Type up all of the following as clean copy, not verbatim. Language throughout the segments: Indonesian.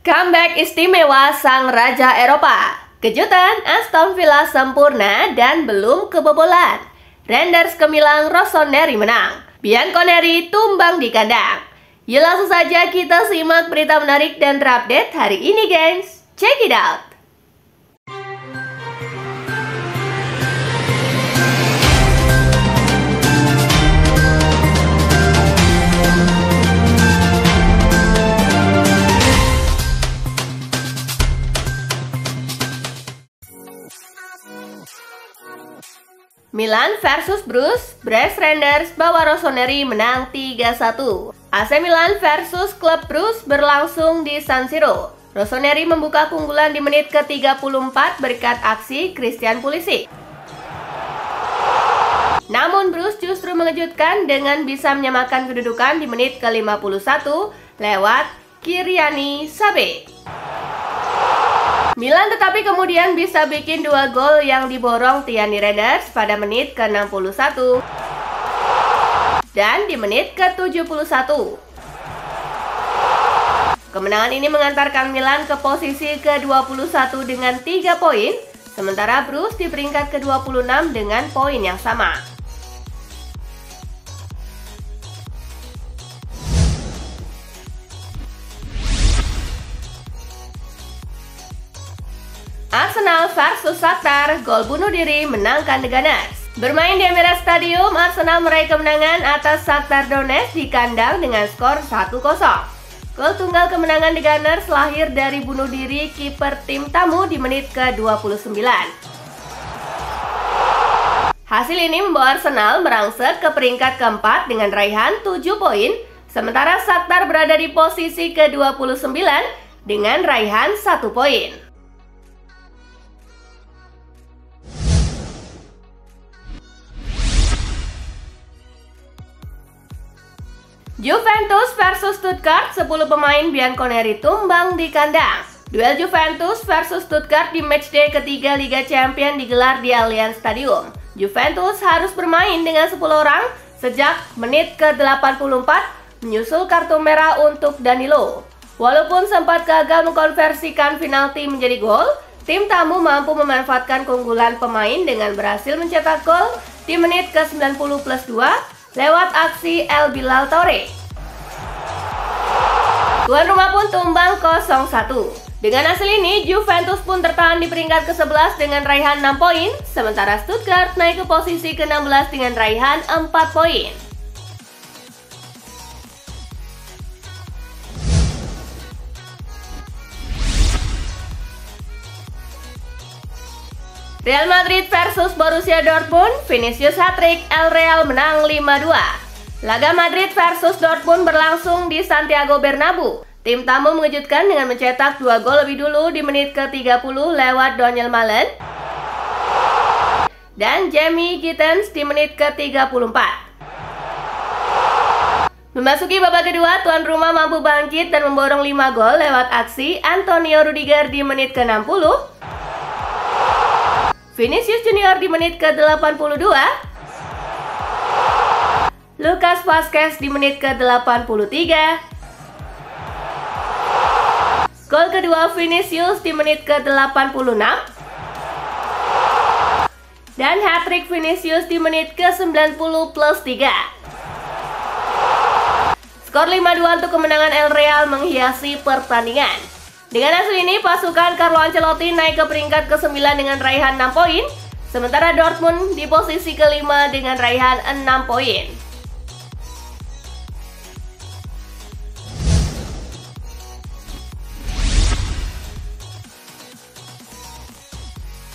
Comeback istimewa sang Raja Eropa. Kejutan Aston Villa sempurna dan belum kebobolan. Rangers gemilang Rossoneri menang. Bianconeri tumbang di kandang. Yuk langsung saja kita simak berita menarik dan terupdate hari ini, gengs. Check it out. Milan versus Bruges, Brest Rangers bawa Rossoneri menang 3-1. AC Milan versus klub Bruges berlangsung di San Siro. Rossoneri membuka keunggulan di menit ke-34 berkat aksi Christian Pulisic. Namun Bruges justru mengejutkan dengan bisa menyamakan kedudukan di menit ke-51 lewat Kyriani Sabe. Milan tetapi kemudian bisa bikin 2 gol yang diborong Tiani Reinders pada menit ke-61 dan di menit ke-71. Kemenangan ini mengantarkan Milan ke posisi ke-21 dengan 3 poin, sementara Bruges di peringkat ke-26 dengan poin yang sama. Arsenal versus Shakhtar, gol bunuh diri menangkan The Gunners. Bermain di Emirates Stadium, Arsenal meraih kemenangan atas Shakhtar Donetsk di kandang dengan skor 1-0. Gol tunggal kemenangan The Gunners lahir dari bunuh diri kiper tim tamu di menit ke-29. Hasil ini membawa Arsenal merangsek ke peringkat keempat dengan raihan 7 poin, sementara Shakhtar berada di posisi ke-29 dengan raihan 1 poin. Juventus versus Stuttgart, 10 pemain Bianconeri tumbang di kandang. Duel Juventus versus Stuttgart di matchday ketiga Liga Champions digelar di Allianz Stadium. Juventus harus bermain dengan 10 orang sejak menit ke-84 menyusul kartu merah untuk Danilo. Walaupun sempat gagal mengkonversikan penalti menjadi gol, tim tamu mampu memanfaatkan keunggulan pemain dengan berhasil mencetak gol di menit ke-90+2 lewat aksi El Bilal Toure. Tuan rumah pun tumbang 0-1. Dengan hasil ini, Juventus pun tertahan di peringkat ke-11 dengan raihan 6 poin, sementara Stuttgart naik ke posisi ke-16 dengan raihan 4 poin. Real Madrid versus Borussia Dortmund, Vinicius hat-trick, El Real menang 5-2. Laga Madrid versus Dortmund berlangsung di Santiago Bernabeu. Tim tamu mengejutkan dengan mencetak 2 gol lebih dulu di menit ke-30 lewat Daniel Malen dan Jamie Gittens di menit ke-34. Memasuki babak kedua, tuan rumah mampu bangkit dan memborong 5 gol lewat aksi Antonio Rudiger di menit ke-60, Vinicius Junior di menit ke-82, Lucas Vazquez di menit ke-83, gol kedua Vinicius di menit ke-86, dan hat-trick Vinicius di menit ke-90+3. Skor 5-2 untuk kemenangan El Real menghiasi pertandingan. Dengan hasil ini, pasukan Carlo Ancelotti naik ke peringkat ke-9 dengan raihan 6 poin, sementara Dortmund di posisi ke-5 dengan raihan 6 poin.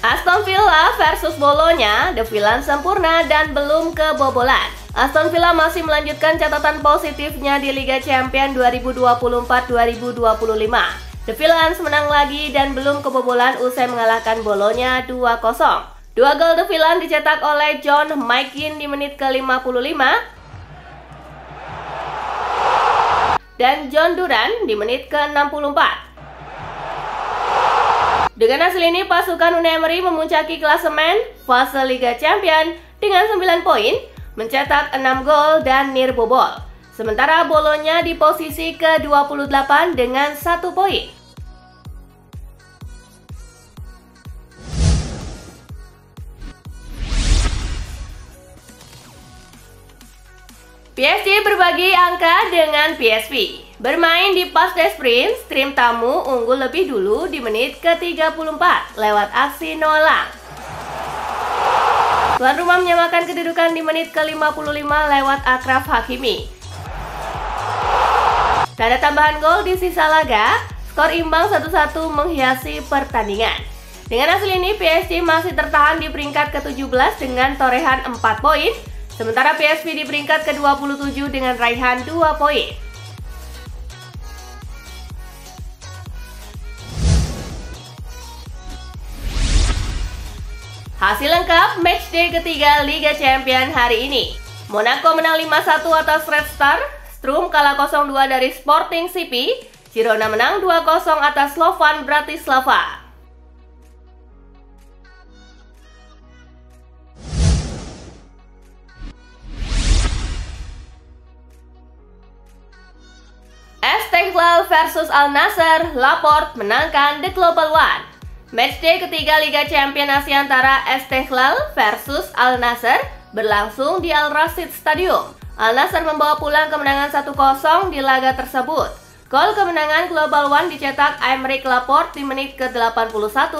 Aston Villa versus Bologna, The Villain sempurna dan belum kebobolan. Aston Villa masih melanjutkan catatan positifnya di Liga Champions 2024-2025. The Villains menang lagi dan belum kebobolan usai mengalahkan Bologna 2-0. 2 gol The Villains dicetak oleh John McGinn di menit ke-55 dan John Duran di menit ke-64. Dengan hasil ini, pasukan Unai Emery memuncaki klasemen fase Liga Champions dengan 9 poin, mencetak 6 gol dan nirbobol. Sementara Bologna di posisi ke-28 dengan 1 poin. PSG berbagi angka dengan PSV. Bermain di Parc des Princes, tim tamu unggul lebih dulu di menit ke-34 lewat aksi Noah Lang. Tuan rumah menyamakan kedudukan di menit ke-55 lewat Achraf Hakimi. Tanda tambahan gol di sisa laga, skor imbang 1-1 menghiasi pertandingan. Dengan hasil ini, PSG masih tertahan di peringkat ke-17 dengan torehan 4 poin, sementara PSV di peringkat ke-27 dengan raihan 2 poin. Hasil lengkap matchday ketiga Liga Champions hari ini. Monaco menang 5-1 atas Red Star, Sturm kalah 0-2 dari Sporting CP, Girona menang 2-0 atas Slovan Bratislava. Esteghlal versus Al Nassr, Laporte menangkan The Global One. Matchday ketiga Liga Champions Asia antara Esteghlal versus Al Nassr berlangsung di Al Rashid Stadium. Al Nassr membawa pulang kemenangan 1-0 di laga tersebut. Gol kemenangan Global One dicetak Aymeric Laporte di menit ke-81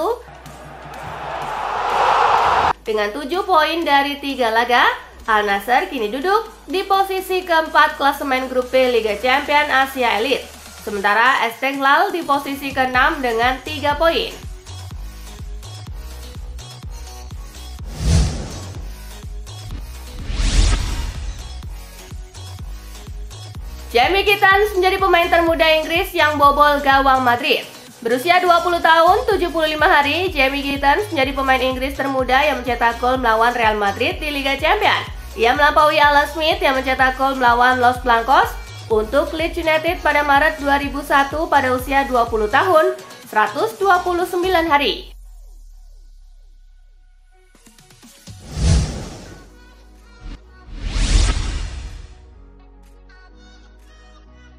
dengan 7 poin dari 3 laga. Al Nassr kini duduk di posisi keempat klasemen grup B Liga Champions Asia Elite. Sementara Esteghlal di posisi ke-6 dengan 3 poin. Jamie Gittens menjadi pemain termuda Inggris yang bobol gawang Madrid. Berusia 20 tahun 75 hari, Jamie Gittens menjadi pemain Inggris termuda yang mencetak gol melawan Real Madrid di Liga Champions. Ia melampaui Alan Smith yang mencetak gol melawan Los Blancos untuk Leeds United pada Maret 2001 pada usia 20 tahun 129 hari.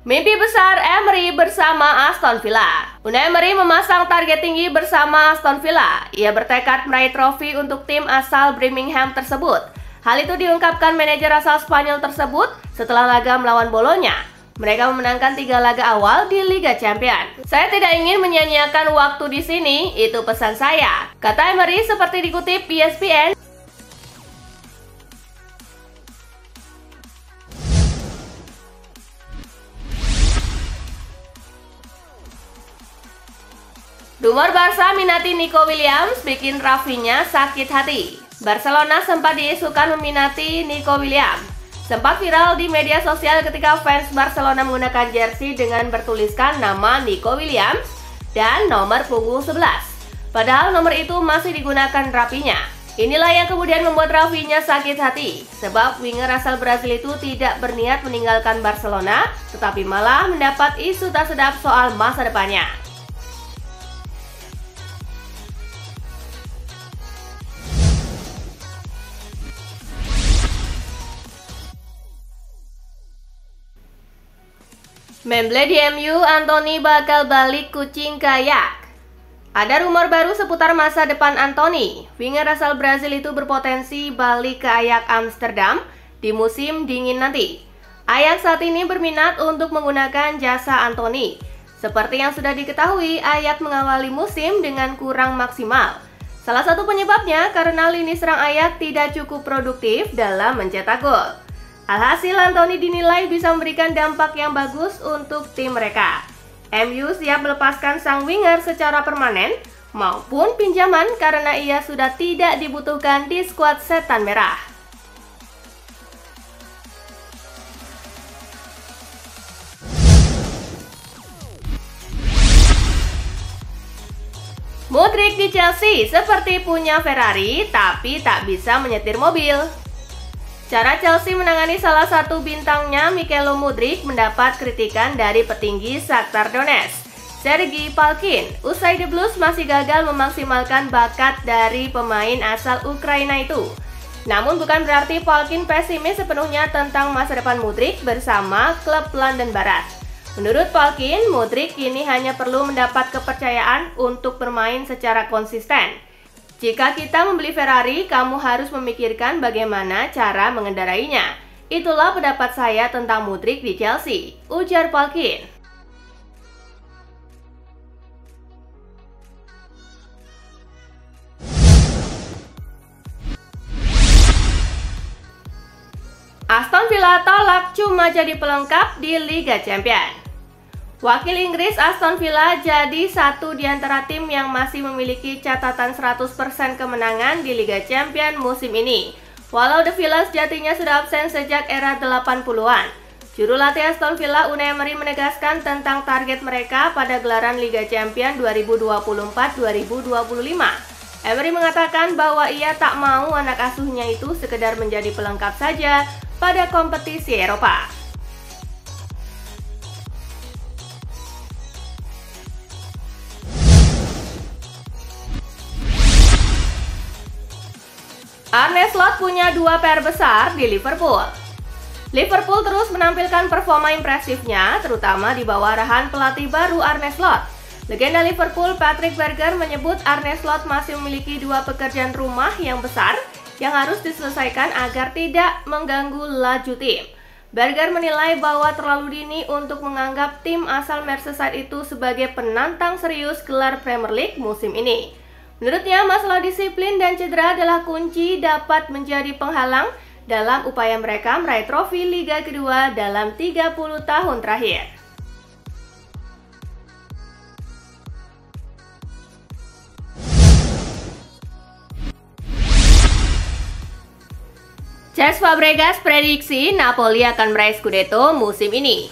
Mimpi besar Emery bersama Aston Villa. Unai Emery memasang target tinggi bersama Aston Villa. Ia bertekad meraih trofi untuk tim asal Birmingham tersebut. Hal itu diungkapkan manajer asal Spanyol tersebut setelah laga melawan Bolonya. Mereka memenangkan 3 laga awal di Liga Champions. Saya tidak ingin menyia-nyiakan waktu di sini, itu pesan saya, kata Emery seperti dikutip ESPN. Rumor Barca minati Nico Williams bikin Rafinha sakit hati. Barcelona sempat diisukan meminati Nico Williams. Sempat viral di media sosial ketika fans Barcelona menggunakan jersey dengan bertuliskan nama Nico Williams dan nomor punggung 11. Padahal nomor itu masih digunakan Rafinha. Inilah yang kemudian membuat Rafinha sakit hati, sebab winger asal Brasil itu tidak berniat meninggalkan Barcelona, tetapi malah mendapat isu tak sedap soal masa depannya. Memble di MU, Antony bakal balik kucing kayak. Ada rumor baru seputar masa depan Antony. Winger asal Brasil itu berpotensi balik ke Ajax Amsterdam di musim dingin nanti. Ajax saat ini berminat untuk menggunakan jasa Antony. Seperti yang sudah diketahui, Ajax mengawali musim dengan kurang maksimal. Salah satu penyebabnya karena lini serang Ajax tidak cukup produktif dalam mencetak gol. Alhasil, Antony dinilai bisa memberikan dampak yang bagus untuk tim mereka. MU siap melepaskan sang winger secara permanen maupun pinjaman karena ia sudah tidak dibutuhkan di skuad Setan Merah. Mudryk di Chelsea seperti punya Ferrari tapi tak bisa menyetir mobil. Cara Chelsea menangani salah satu bintangnya, Mikhailo Mudryk, mendapat kritikan dari petinggi Shakhtar Donetsk, Sergei Palkin. Usai The Blues masih gagal memaksimalkan bakat dari pemain asal Ukraina itu. Namun bukan berarti Palkin pesimis sepenuhnya tentang masa depan Mudryk bersama klub London Barat. Menurut Palkin, Mudryk kini hanya perlu mendapat kepercayaan untuk bermain secara konsisten. Jika kita membeli Ferrari, kamu harus memikirkan bagaimana cara mengendarainya. Itulah pendapat saya tentang Mudryk di Chelsea, ujar Palkin. Aston Villa tolak cuma jadi pelengkap di Liga Champions. Wakil Inggris Aston Villa jadi satu di antara tim yang masih memiliki catatan 100% kemenangan di Liga Champions musim ini. Walau The Villa sejatinya sudah absen sejak era 80-an. Juru latih Aston Villa Unai Emery menegaskan tentang target mereka pada gelaran Liga Champions 2024-2025. Emery mengatakan bahwa ia tak mau anak asuhnya itu sekedar menjadi pelengkap saja pada kompetisi Eropa. Arne Slot punya 2 PR besar di Liverpool. Liverpool terus menampilkan performa impresifnya, terutama di bawah arahan pelatih baru Arne Slot. Legenda Liverpool Patrick Berger menyebut Arne Slot masih memiliki 2 pekerjaan rumah yang besar yang harus diselesaikan agar tidak mengganggu laju tim. Berger menilai bahwa terlalu dini untuk menganggap tim asal Merseyside itu sebagai penantang serius gelar Premier League musim ini. Menurutnya, masalah disiplin dan cedera adalah kunci dapat menjadi penghalang dalam upaya mereka meraih trofi Liga kedua dalam 30 tahun terakhir. Cesc Fabregas prediksi Napoli akan meraih Scudetto musim ini.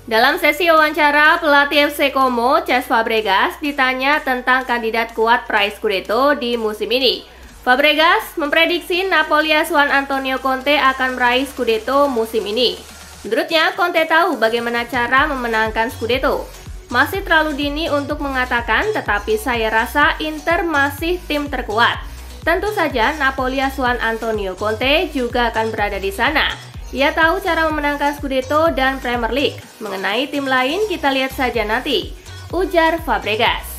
Dalam sesi wawancara pelatih FC Como, Cesc Fabregas ditanya tentang kandidat kuat peraih Scudetto di musim ini. Fabregas memprediksi Napoli asuhan Antonio Conte akan meraih Scudetto musim ini. Menurutnya, Conte tahu bagaimana cara memenangkan Scudetto. Masih terlalu dini untuk mengatakan, tetapi saya rasa Inter masih tim terkuat. Tentu saja Napoli asuhan Antonio Conte juga akan berada di sana. Ia tahu cara memenangkan Scudetto dan Premier League. Mengenai tim lain kita lihat saja nanti, ujar Fabregas.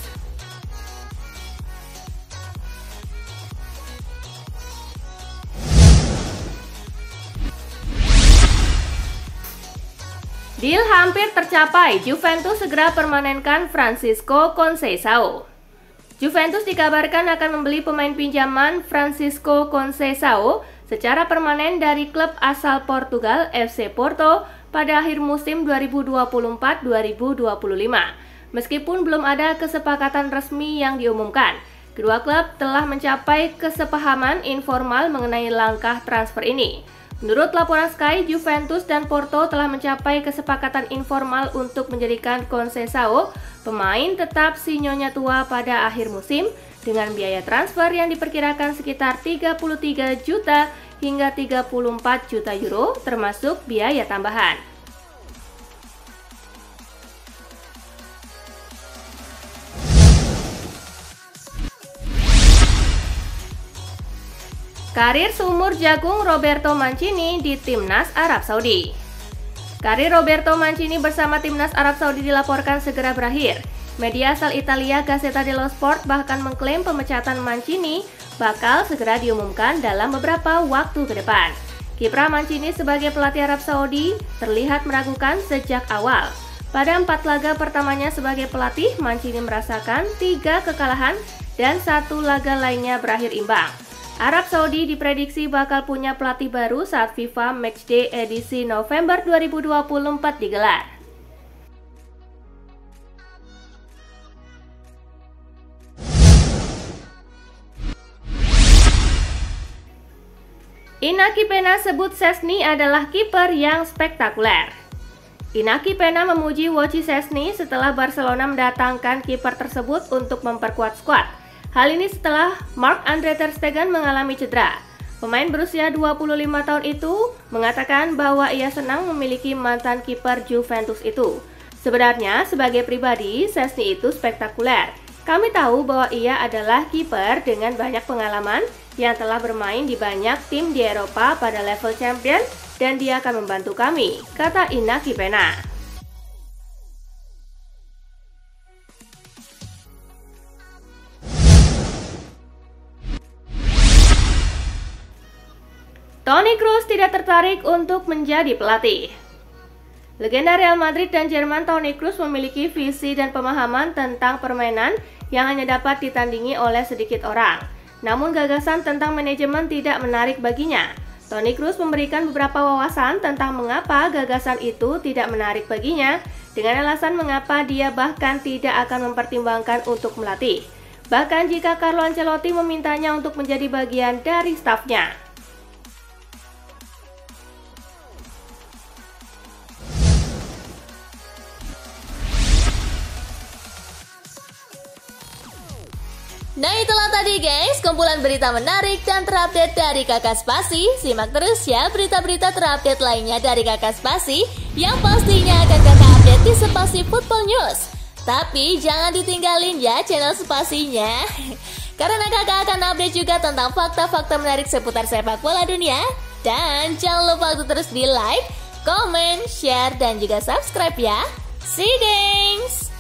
Deal hampir tercapai, Juventus segera permanenkan Francisco Conceição. Juventus dikabarkan akan membeli pemain pinjaman Francisco Conceição secara permanen dari klub asal Portugal FC Porto pada akhir musim 2024-2025. Meskipun belum ada kesepakatan resmi yang diumumkan, kedua klub telah mencapai kesepahaman informal mengenai langkah transfer ini. Menurut laporan Sky, Juventus dan Porto telah mencapai kesepakatan informal untuk menjadikan Conceição pemain tetap si nyonya tua pada akhir musim dengan biaya transfer yang diperkirakan sekitar 33 juta hingga 34 juta euro termasuk biaya tambahan. Karir seumur jagung Roberto Mancini di Timnas Arab Saudi. Karir Roberto Mancini bersama Timnas Arab Saudi dilaporkan segera berakhir. Media asal Italia Gazzetta dello Sport bahkan mengklaim pemecatan Mancini bakal segera diumumkan dalam beberapa waktu ke depan. Kiprah Mancini sebagai pelatih Arab Saudi terlihat meragukan sejak awal. Pada 4 laga pertamanya sebagai pelatih, Mancini merasakan 3 kekalahan dan 1 laga lainnya berakhir imbang. Arab Saudi diprediksi bakal punya pelatih baru saat FIFA Matchday edisi November 2024 digelar. Inaki Pena sebut Szczęsny adalah kiper yang spektakuler. Inaki Pena memuji Wojciech Szczęsny setelah Barcelona mendatangkan kiper tersebut untuk memperkuat skuad. Hal ini setelah Marc-Andre ter Stegen mengalami cedera. Pemain berusia 25 tahun itu mengatakan bahwa ia senang memiliki mantan kiper Juventus itu. Sebenarnya, sebagai pribadi, Szczęsny itu spektakuler. Kami tahu bahwa ia adalah kiper dengan banyak pengalaman yang telah bermain di banyak tim di Eropa pada level champion dan dia akan membantu kami, kata Inaki Pena. Toni Kroos tidak tertarik untuk menjadi pelatih. Legenda Real Madrid dan Jerman Toni Kroos memiliki visi dan pemahaman tentang permainan yang hanya dapat ditandingi oleh sedikit orang. Namun gagasan tentang manajemen tidak menarik baginya. Toni Kroos memberikan beberapa wawasan tentang mengapa gagasan itu tidak menarik baginya, dengan alasan mengapa dia bahkan tidak akan mempertimbangkan untuk melatih. Bahkan jika Carlo Ancelotti memintanya untuk menjadi bagian dari stafnya. Nah itulah tadi guys, kumpulan berita menarik dan terupdate dari Kakak Spasi. Simak terus ya berita-berita terupdate lainnya dari Kakak Spasi yang pastinya akan Kakak update di Spasi Football News. Tapi jangan ditinggalin ya channel Spasinya, karena Kakak akan update juga tentang fakta-fakta menarik seputar sepak bola dunia. Dan jangan lupa untuk terus di like, comment, share, dan juga subscribe ya. See you guys!